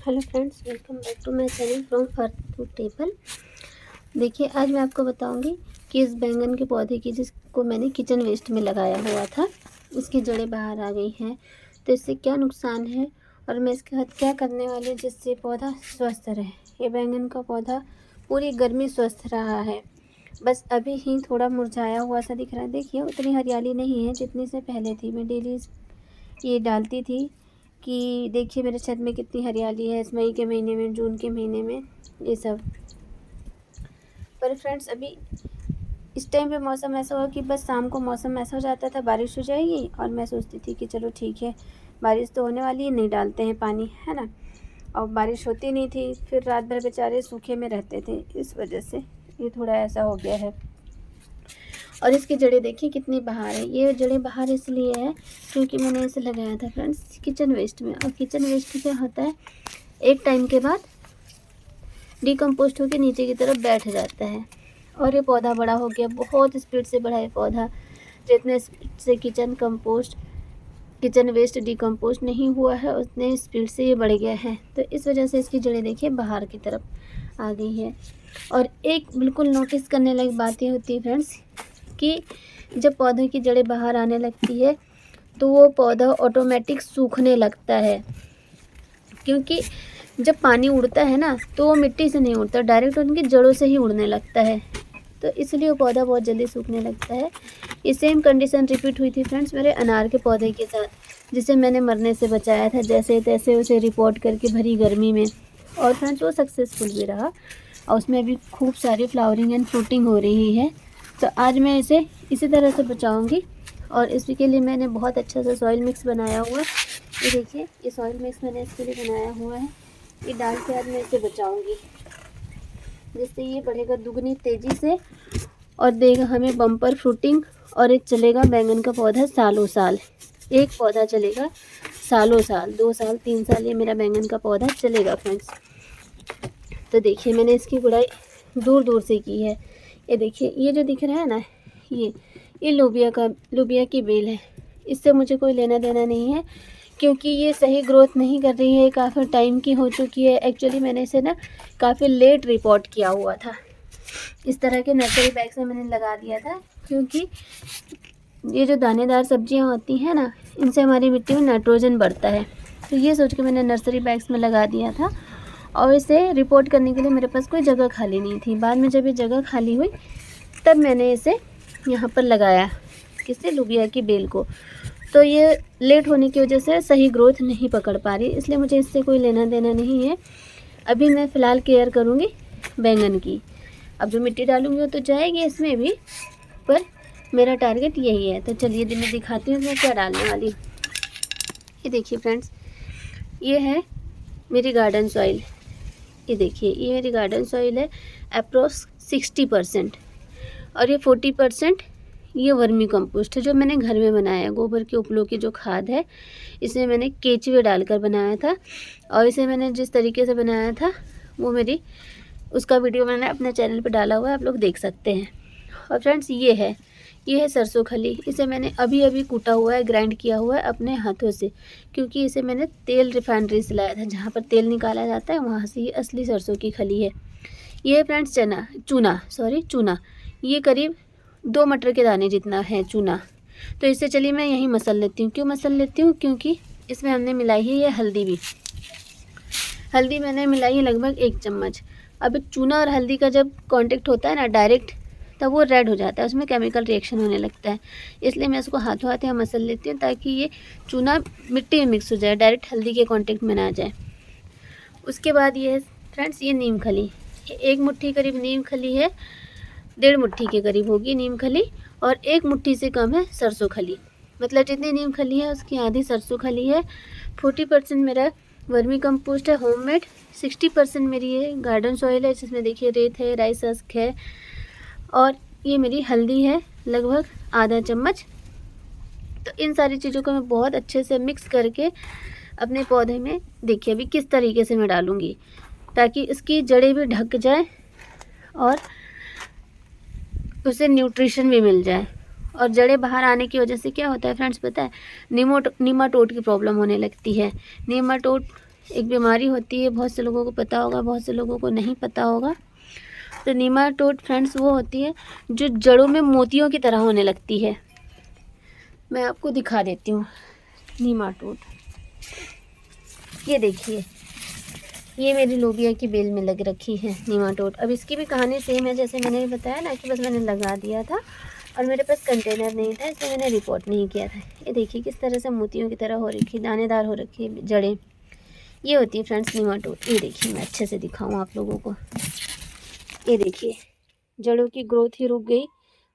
Hello friends, welcome back to my channel from earth to table. देखिए, आज मैं आपको बताऊंगी कि इस बैंगन के पौधे की जिसको मैंने किचन वेस्ट में लगाया हुआ था, इसकी जड़ें बाहर आ गई हैं। तो इससे क्या नुकसान है और मैं इसके साथ क्या करने वाली हूँ जिससे पौधा स्वस्थ रहे। ये बैंगन का पौधा पूरी गर्मी स्वस्थ रहा है, बस अभी ही थोड़ा मुरझाया हुआ सा दिख रहा है। देखिए, उतनी हरियाली नहीं है जितनी से पहले थी। मैं डेली ये डालती थी कि देखिए मेरे छत में कितनी हरियाली है इस मई के महीने में, जून के महीने में, ये सब। पर फ्रेंड्स, अभी इस टाइम पे मौसम ऐसा हुआ कि बस शाम को मौसम ऐसा हो जाता था, बारिश हो जाएगी, और मैं सोचती थी कि चलो ठीक है, बारिश तो होने वाली है, नहीं डालते हैं पानी, है ना। और बारिश होती नहीं थी, फिर रात भर बेचारे सूखे में रहते थे। इस वजह से ये थोड़ा ऐसा हो गया है। और इसकी जड़ें देखिए कितनी बाहर है। ये जड़ें बाहर इसलिए है क्योंकि मैंने इसे लगाया था फ्रेंड्स किचन वेस्ट में। और किचन वेस्ट क्या होता है, एक टाइम के बाद डिकम्पोस्ट होकर नीचे की तरफ बैठ जाता है। और ये पौधा बड़ा हो गया, बहुत स्पीड से बढ़ा है पौधा। जितने स्पीड से किचन वेस्ट डिकम्पोस्ट नहीं हुआ है, उतने स्पीड से ये बढ़ गया है। तो इस वजह से इसकी जड़ें देखिए बाहर की तरफ आ गई है। और एक बिल्कुल नोटिस करने लायक बात ये होती है फ्रेंड्स कि जब पौधे की जड़ें बाहर आने लगती है तो वो पौधा ऑटोमेटिक सूखने लगता है। क्योंकि जब पानी उड़ता है ना, तो वो मिट्टी से नहीं उड़ता, डायरेक्ट उनकी जड़ों से ही उड़ने लगता है। तो इसलिए वो पौधा बहुत जल्दी सूखने लगता है। ये सेम कंडीशन रिपीट हुई थी फ्रेंड्स मेरे अनार के पौधे के साथ, जिसे मैंने मरने से बचाया था जैसे तैसे उसे रिपोर्ट करके भरी गर्मी में। और फ्रेंड्स वो सक्सेसफुल भी रहा, और उसमें अभी खूब सारी फ्लावरिंग एंड फ्रूटिंग हो रही है। तो आज मैं इसे इसी तरह से बचाऊंगी, और इसके लिए मैंने बहुत अच्छा सा सॉइल मिक्स बनाया हुआ है। ये देखिए, ये सॉइल मिक्स मैंने इसके लिए बनाया हुआ है। ये डाल के आज मैं इसे बचाऊंगी, जिससे ये बढ़ेगा दुगनी तेज़ी से और देगा हमें बम्पर फ्रूटिंग। और एक चलेगा बैंगन का पौधा सालों साल, एक पौधा चलेगा सालों साल, 2 साल 3 साल ये मेरा बैंगन का पौधा चलेगा फ्रेंड्स। तो देखिए, मैंने इसकी गुड़ाई दूर दूर से की है। ये देखिए, ये जो दिख रहा है ना, ये लोबिया की बेल है। इससे मुझे कोई लेना देना नहीं है, क्योंकि ये सही ग्रोथ नहीं कर रही है, काफ़ी टाइम की हो चुकी है। एक्चुअली मैंने इसे ना काफ़ी लेट रिपोर्ट किया हुआ था। इस तरह के नर्सरी बैग्स में मैंने लगा दिया था, क्योंकि ये जो दानेदार सब्जियां होती हैं ना, इनसे हमारी मिट्टी में नाइट्रोजन बढ़ता है। तो ये सोच के मैंने नर्सरी बैग्स में लगा दिया था, और इसे रिपोर्ट करने के लिए मेरे पास कोई जगह खाली नहीं थी। बाद में जब ये जगह खाली हुई तब मैंने इसे यहाँ पर लगाया, किससे, लोबिया की बेल को। तो ये लेट होने की वजह से सही ग्रोथ नहीं पकड़ पा रही, इसलिए मुझे इससे कोई लेना देना नहीं है। अभी मैं फ़िलहाल केयर करूँगी बैंगन की। अब जो मिट्टी डालूँगी वो तो जाएगी इसमें भी, पर मेरा टारगेट यही है। तो चलिए दिन में दिखाती हूँ मैं क्या डालने वाली हूँ। ये देखिए फ्रेंड्स, ये है मेरी गार्डन सॉइल। ये देखिए, ये मेरी गार्डन सॉइल है अप्रोक्स 60%, और ये 40% ये वर्मी कंपोस्ट है जो मैंने घर में बनाया है। गोबर के उपलों की जो खाद है, इसे मैंने केचुए डालकर बनाया था। और इसे मैंने जिस तरीके से बनाया था वो उसका वीडियो मैंने अपने चैनल पे डाला हुआ है, आप लोग देख सकते हैं। और फ्रेंड्स, ये है सरसों खली। इसे मैंने अभी अभी कूटा हुआ है, ग्राइंड किया हुआ है अपने हाथों से, क्योंकि इसे मैंने तेल रिफाइनरी से लाया था, जहाँ पर तेल निकाला जाता है वहाँ से ये असली सरसों की खली है। ये फ्रेंड्स चूना, ये करीब 2 मटर के दाने जितना है चूना। तो इससे चलिए मैं यही मसल लेती हूँ। क्यों मसल लेती हूँ, क्योंकि इसमें हमने मिलाई है ये हल्दी भी। हल्दी मैंने मिलाई है लगभग 1 चम्मच। अब चूना और हल्दी का जब कांटेक्ट होता है ना डायरेक्ट, तब वो रेड हो जाता है, उसमें केमिकल रिएक्शन होने लगता है। इसलिए मैं इसको हाथों हाथ यहाँ मसल लेती हूँ, ताकि ये चूना मिट्टी में मिक्स हो जाए, डायरेक्ट हल्दी के कांटेक्ट में ना जाए। उसके बाद ये फ्रेंड्स, ये नीम खली, 1 मुट्ठी करीब नीम खली है, 1.5 मुट्ठी के करीब होगी नीम खली, और 1 मुट्ठी से कम है सरसों खली। मतलब जितनी नीम खली है उसकी आधी सरसों खली है। 40% मेरा वर्मी कंपोस्ट है होममेड, 60% मेरी ये गार्डन सॉइल है, जिसमें देखिए रेत है, राइस हस्क है, और ये मेरी हल्दी है लगभग आधा चम्मच। तो इन सारी चीज़ों को मैं बहुत अच्छे से मिक्स करके अपने पौधे में, देखिए अभी किस तरीके से मैं डालूँगी, ताकि इसकी जड़ें भी ढक जाए और उसे न्यूट्रिशन भी मिल जाए। और जड़ें बाहर आने की वजह से क्या होता है फ्रेंड्स, पता है, निमाटोड की प्रॉब्लम होने लगती है। निमाटोड एक बीमारी होती है, बहुत से लोगों को पता होगा, बहुत से लोगों को नहीं पता होगा। तो नीमाटोड फ्रेंड्स वो होती है जो जड़ों में मोतियों की तरह होने लगती है। मैं आपको दिखा देती हूँ नीमाटोड। ये देखिए, ये मेरी लोबिया की बेल में लग रखी है नीमाटोड। अब इसकी भी कहानी सेम है जैसे मैंने बताया ना कि बस मैंने लगा दिया था और मेरे पास कंटेनर नहीं था, इसलिए मैंने रिपोर्ट नहीं किया था। ये देखिए किस तरह से मोतियों की तरह हो रखी, दानेदार हो रखी है जड़ें। ये होती है फ्रेंड्स नीमाटोड। ये देखिए, मैं अच्छे से दिखाऊँ आप लोगों को। ये देखिए, जड़ों की ग्रोथ ही रुक गई।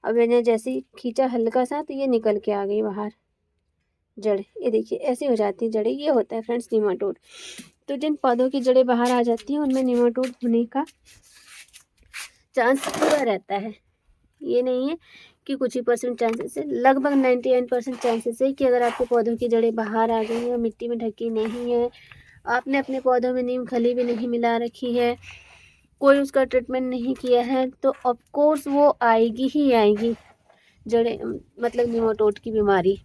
अब मैंने जैसे ही खींचा हल्का सा तो ये निकल के आ गई बाहर जड़। ये देखिए ऐसी हो जाती है जड़ें। ये होता है फ्रेंड्स नीमाटोड। तो जिन पौधों की जड़ें बाहर आ जाती हैं उनमें नीमाटोड होने का चांस पूरा रहता है। ये नहीं है कि कुछ ही परसेंट चांसेस है, लगभग 99% चांसेस है कि अगर आपके पौधों की जड़ें बाहर आ गई हैं, मिट्टी में ढकी नहीं है, आपने अपने पौधों में नीम खली भी नहीं मिला रखी है, कोई उसका ट्रीटमेंट नहीं किया है, तो ऑफ कोर्स वो आएगी ही आएगी जड़ें, मतलब नीमाटोड की बीमारी।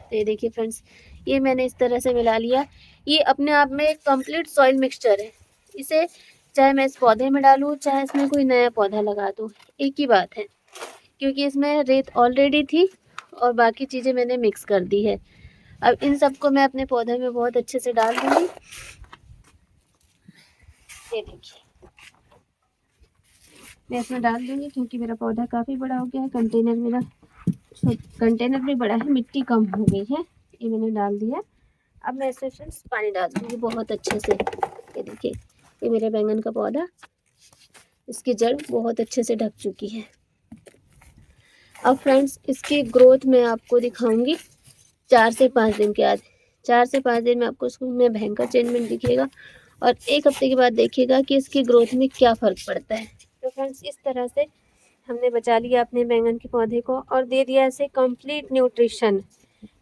तो ये देखिए फ्रेंड्स, ये मैंने इस तरह से मिला लिया। ये अपने आप में एक कंप्लीट सॉइल मिक्सचर है। इसे चाहे मैं इस पौधे में डालूँ, चाहे इसमें कोई नया पौधा लगा दूँ, एक ही बात है, क्योंकि इसमें रेत ऑलरेडी थी और बाकी चीज़ें मैंने मिक्स कर दी है। अब इन सबको मैं अपने पौधे में बहुत अच्छे से डाल दूँगी। ये देखिए, मैं इसमें डाल दूँगी क्योंकि मेरा पौधा काफ़ी बड़ा हो गया है। कंटेनर भी बड़ा है, मिट्टी कम हो गई है। ये मैंने डाल दिया। अब मैं इसमें फ्रेंड्स पानी डाल दूँगी बहुत अच्छे से। ये देखिए, ये मेरे बैंगन का पौधा, इसकी जड़ बहुत अच्छे से ढक चुकी है। अब फ्रेंड्स इसकी ग्रोथ मैं आपको दिखाऊंगी 4 से 5 दिन के बाद। 4 से 5 दिन में आपको इसमें भयंकर चेंजमेंट दिखेगा और 1 हफ्ते के बाद देखिएगा कि इसकी ग्रोथ में क्या फ़र्क पड़ता है। तो फ्रेंड्स इस तरह से हमने बचा लिया अपने बैंगन के पौधे को और दे दिया इसे कंप्लीट न्यूट्रिशन,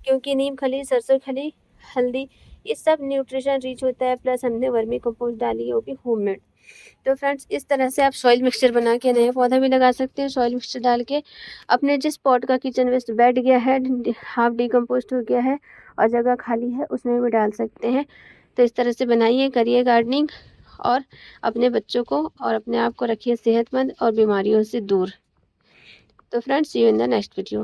क्योंकि नीम खली, सरसों खली, हल्दी, ये सब न्यूट्रिशन रिच होता है। प्लस हमने वर्मी कंपोस्ट डाली है, वो भी होममेड। तो फ्रेंड्स इस तरह से आप सॉइल मिक्सचर बना के नया पौधा भी लगा सकते हैं। सॉइल मिक्सचर डाल के अपने जिस पॉट का किचन वेस्ट बैठ गया है, हाफ डिकम्पोस्ट हो गया है और जगह खाली है, उसमें भी डाल सकते हैं। तो इस तरह से बनाइए, करिए गार्डनिंग और अपने बच्चों को और अपने आप को रखिए सेहतमंद और बीमारियों से दूर। तो friends see you in the next video.